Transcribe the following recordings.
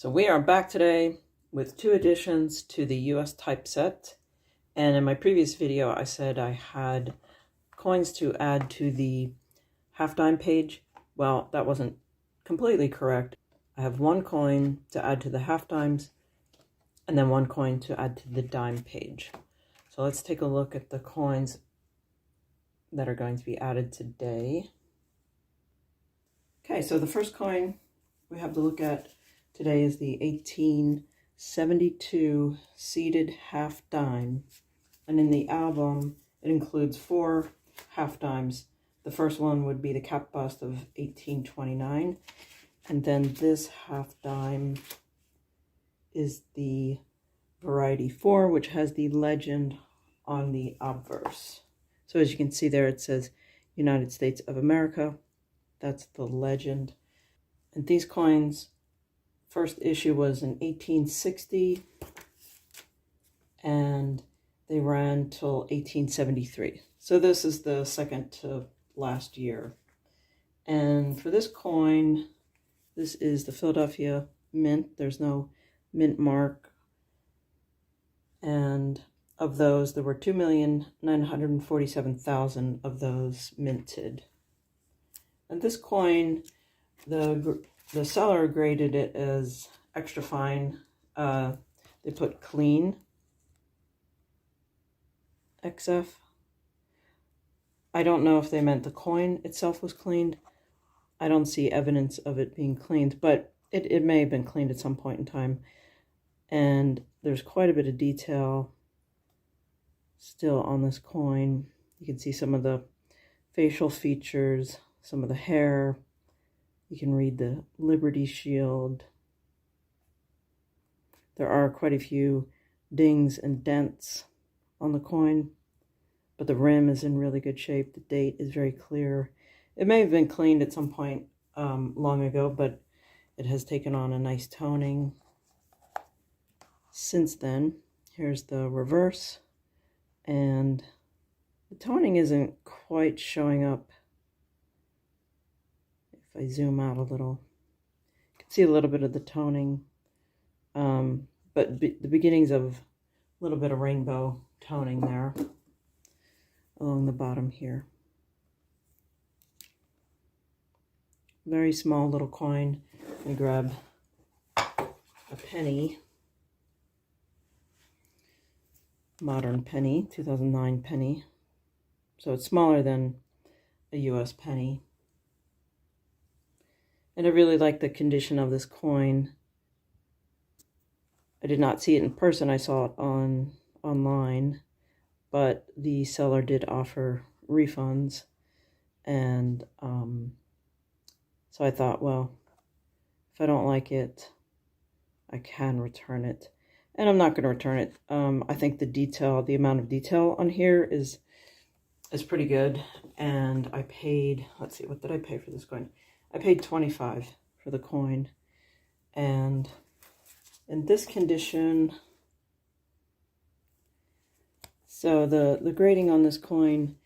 So we are back today with two additions to the US typeset. And in my previous video, I said I had coins to add to the half dime page. Well, that wasn't completely correct. I have one coin to add to the half dimes and then one coin to add to the dime page. So let's take a look at the coins that are going to be added today. Okay, so the first coin we have to look at today is the 1872 seeded half dime. And in the album, it includes 4 half dimes. The first one would be the cap bust of 1829. And then this half dime is the variety 4, which has the legend on the obverse. So as you can see there, it says United States of America. That's the legend. And these coins, first issue was in 1860, and they ran till 1873. So this is the second to last year. And for this coin, this is the Philadelphia Mint. There's no mint mark. And of those, there were 2,947,000 of those minted. And this coin, the seller graded it as extra fine. They put clean XF. I don't know if they meant the coin itself was cleaned. I don't see evidence of it being cleaned, but it may have been cleaned at some point in time. And there's quite a bit of detail still on this coin. You can see some of the facial features, some of the hair. You can read the Liberty Shield. There are quite a few dings and dents on the coin, but the rim is in really good shape. The date is very clear. It may have been cleaned at some point long ago, but it has taken on a nice toning since then. Here's the reverse, and the toning isn't quite showing up. If I zoom out a little, you can see a little bit of the toning, but the beginnings of a little bit of rainbow toning there along the bottom here. Very small little coin. I'm going to grab a penny, modern penny, 2009 penny. So it's smaller than a US penny. And I really like the condition of this coin. I did not see it in person. I saw it online, but the seller did offer refunds. And so I thought, well, if I don't like it, I can return it. And I'm not going to return it. I think the amount of detail on here is pretty good. And I paid, let's see, what did I pay for this coin? I paid $25 for the coin. And in this condition, so the grading on this coin,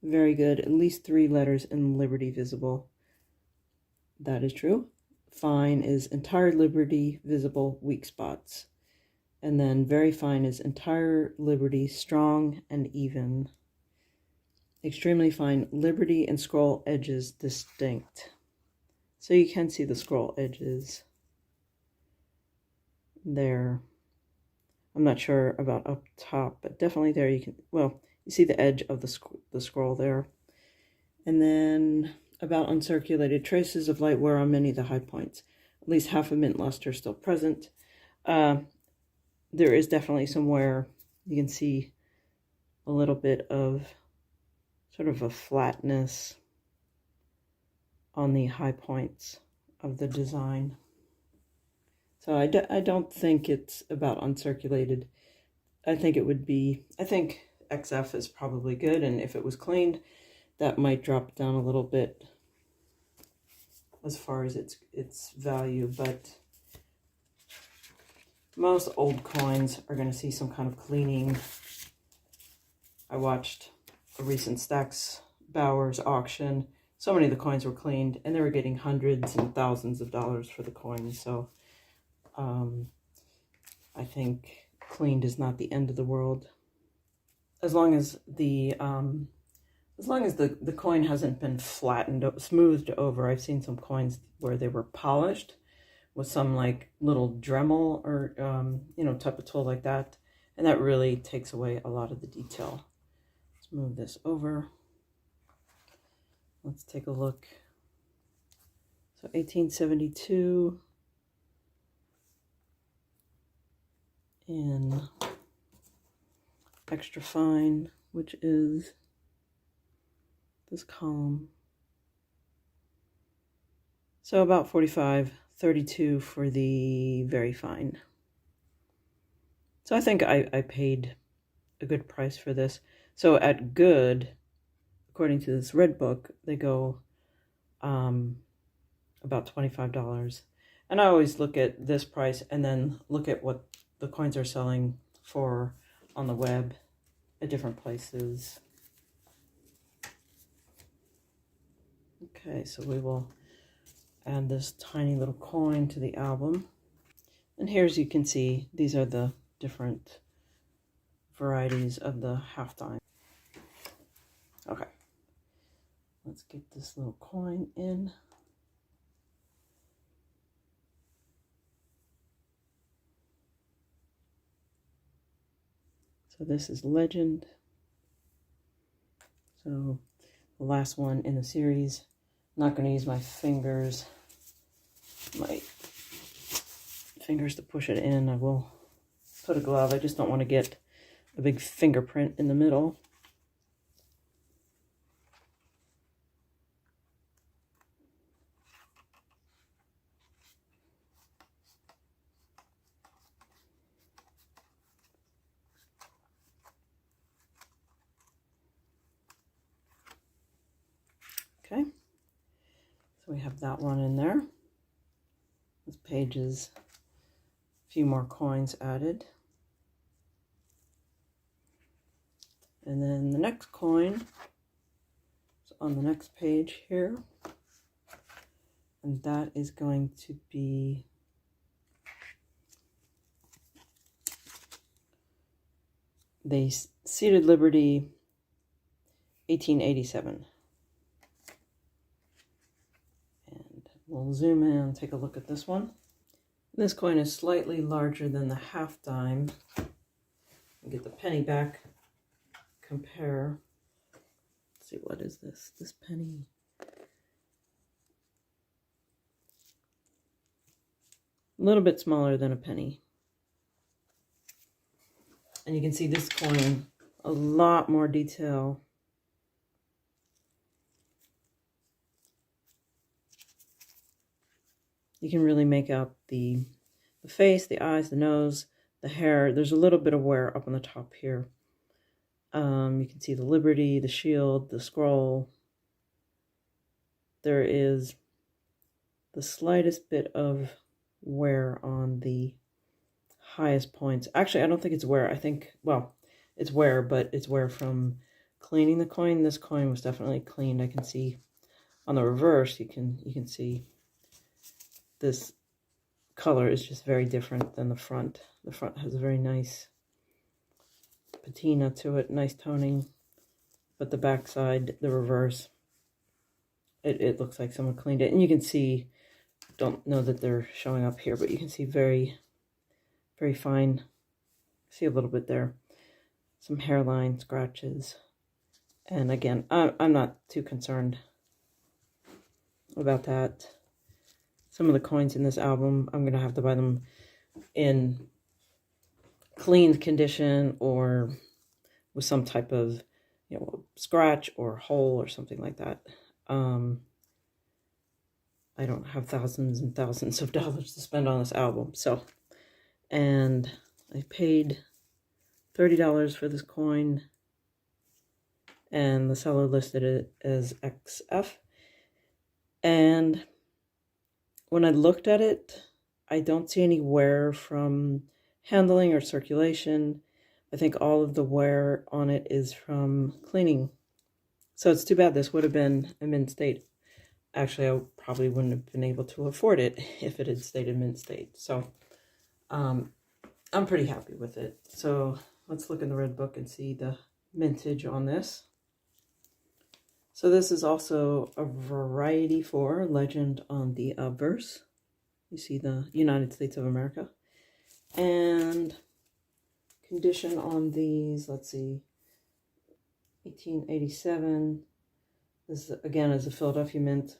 very good. At least 3 letters in Liberty visible. That is true. Fine is entire Liberty visible, weak spots. And then very fine is entire Liberty, strong and even. Extremely fine, Liberty and scroll edges distinct. So you can see the scroll edges there. I'm not sure about up top, but definitely there you can, well, you see the edge of the scroll there. And then about uncirculated traces of light wear on many of the high points. At least half a mint luster still present. There is definitely some wear. You can see a little bit of sort of a flatness on the high points of the design. So I don't think it's about uncirculated. I think it would be, I think XF is probably good, and if it was cleaned, that might drop down a little bit as far as its value, but most old coins are going to see some kind of cleaning. I watched a recent Stack's Bowers auction. So many of the coins were cleaned, and they were getting hundreds and thousands of dollars for the coins. So I think cleaned is not the end of the world. As long as the coin hasn't been flattened, smoothed over. I've seen some coins where they were polished with some like little Dremel or, type of tool like that. And that really takes away a lot of the detail. Let's move this over. Let's take a look. So 1872 in extra fine, which is this column. So about 45, 32 for the very fine. So I think I paid a good price for this. So at good, according to this red book, they go about $25. And I always look at this price and then look at what the coins are selling for on the web at different places. Okay, so we will add this tiny little coin to the album. And here, as you can see, these are the different varieties of the half dime. Okay, let's get this little coin in. So this is Legend. So the last one in the series. I'm not going to use my fingers to push it in. I will put a glove. I just don't want to get a big fingerprint in the middle. Okay, so we have that one in there. This page is a few more coins added. And then the next coin is on the next page here. And that is going to be the Seated Liberty 1887. We'll zoom in and take a look at this one. This coin is slightly larger than the half dime. Get the penny back, compare. Let's see, what is this? This penny. A little bit smaller than a penny. And you can see this coin, a lot more detail. You can really make out the face, the eyes, the nose, the hair. There's a little bit of wear up on the top here. You can see the Liberty, the shield, the scroll. There is the slightest bit of wear on the highest points. Actually, I don't think it's wear. I think, well, it's wear, but it's wear from cleaning the coin. This coin was definitely cleaned. I can see on the reverse, you can see this color is just very different than the front. The front has a very nice patina to it, nice toning, but the back side, the reverse, it looks like someone cleaned it. And you can see, don't know that they're showing up here, but you can see very, very fine, see a little bit there, some hairline scratches. And again, I'm not too concerned about that. Some of the coins in this album, I'm going to have to buy them in cleaned condition or with some type of, scratch or hole or something like that. I don't have thousands and thousands of dollars to spend on this album. So, and I paid $30 for this coin, and the seller listed it as XF. And when I looked at it, I don't see any wear from handling or circulation. I think all of the wear on it is from cleaning. So it's too bad this would have been a mint state. Actually, I probably wouldn't have been able to afford it if it had stayed in mint state. So I'm pretty happy with it. So let's look in the red book and see the mintage on this. So this is also a Variety 4 legend on the obverse. You see the United States of America. And condition on these, let's see, 1887. This again is a Philadelphia mint.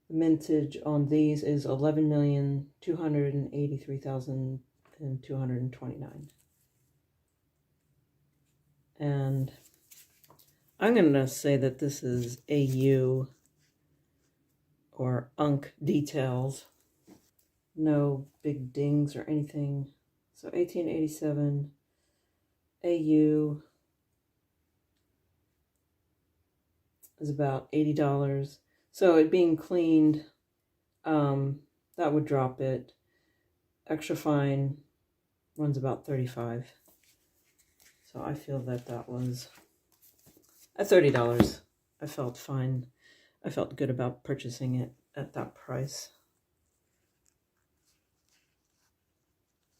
The mintage on these is 11,283,229. And I'm going to say that this is AU or UNC details. No big dings or anything. So 1887 AU is about $80. So it being cleaned, that would drop it. Extra fine runs about $35. So I feel that that was at $30. I felt fine. I felt good about purchasing it at that price.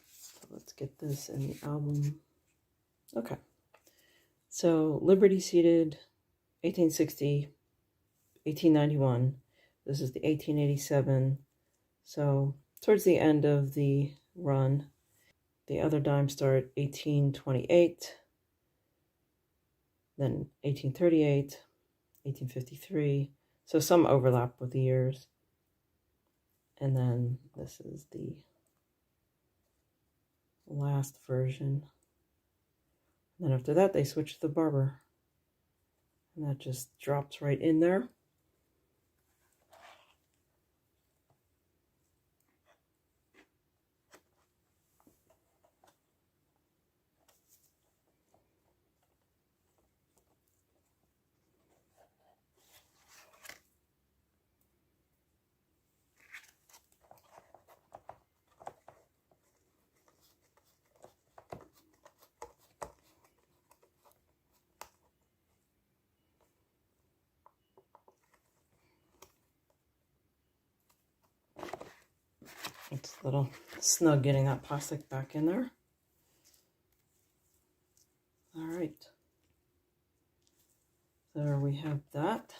So let's get this in the album. Okay. So Liberty Seated, 1860, 1891. This is the 1887. So towards the end of the run. The other dimes start 1828, then 1838, 1853. So some overlap with the years. And then this is the last version. And then after that, they switch to the Barber. And that just drops right in there. It's a little snug getting that plastic back in there. All right. There we have that.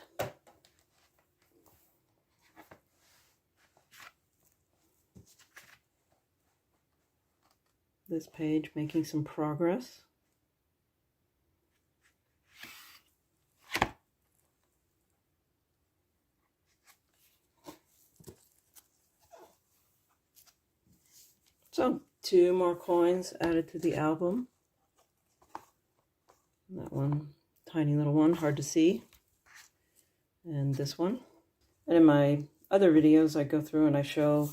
This page making some progress. So 2 more coins added to the album. That one, tiny little one, hard to see. And this one. And in my other videos, I go through and I show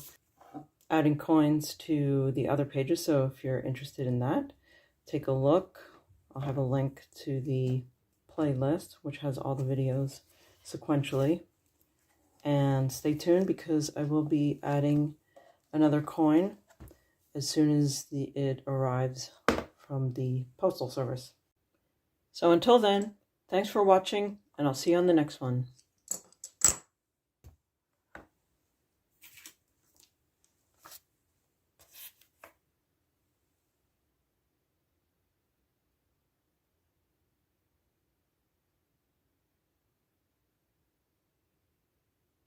adding coins to the other pages. So if you're interested in that, take a look. I'll have a link to the playlist, which has all the videos sequentially. And stay tuned because I will be adding another coin as soon as it arrives from the postal service. So until then, thanks for watching, and I'll see you on the next one.